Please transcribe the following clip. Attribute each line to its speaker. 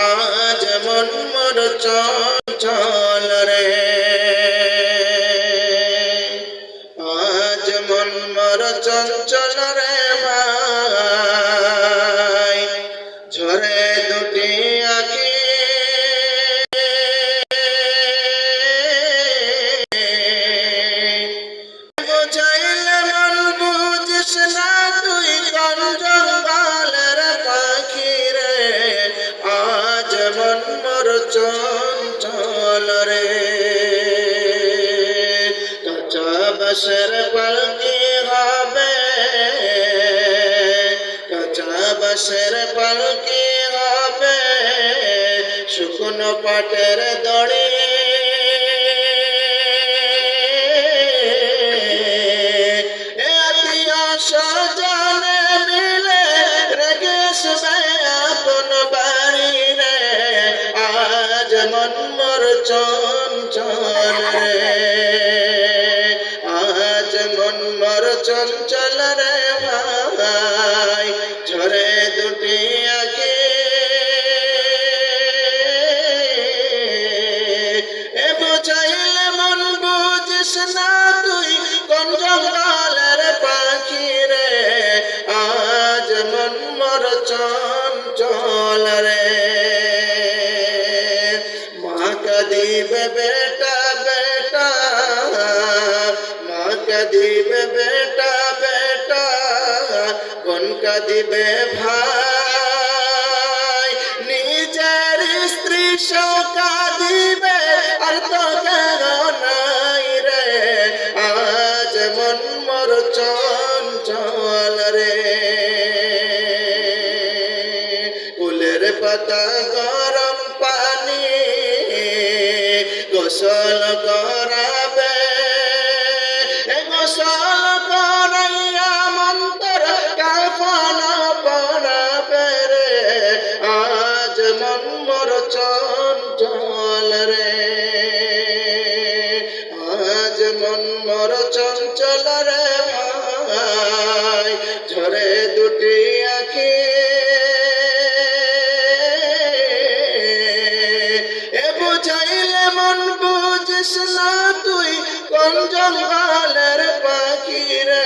Speaker 1: আজ মন মোর চঞ্চল রে, আজ মন মোর চঞ্চল রে ভাই, ঝরে দুটি আঁখি বুঝাইলে মন বুঝিস না তুই কোন জঙ্গলের পাখি রে, আজ মন মোর চঞ্চল রে। কাঁচা বাঁশের পালকি হবে, কাঁচা বাঁশের পালকি হবে, শুকনো পাটের দড়ি সজনে মিলে রেখেছ আপন বাড়ি রে, আজ মন মোর চঞ্চল রে, আজ মন মোর চঞ্চল রে ভাই, ঝরে দুটি আঁখি এ বুঝাইলে মন বুঝিস না তুই কোন জঙ্গলের পাখি রে, আজ মন মোর চঞ্চল রে। মা কাঁদিবে বেটা বেটা, মা কাঁদিবে বেটা বেটা, বোন কাঁদিবে ভাই, নিজের স্ত্রী কাঁদিবে আর তো কেন নাই রে, আজ মন মোর চঞ্চল রে। ফুলের পাতা গরম পানি গোসল করাবে, গোসল করাইয়া মন্তর কাফন পরাবে রে, আজ মন মোর চঞ্চল রে, আজ মন মোর চঞ্চল রে ভাই, ঝরে দুটি আঁখি এ বুঝাইলে মন বুঝিস না তুই কোন জঙ্গলের পাখি রে,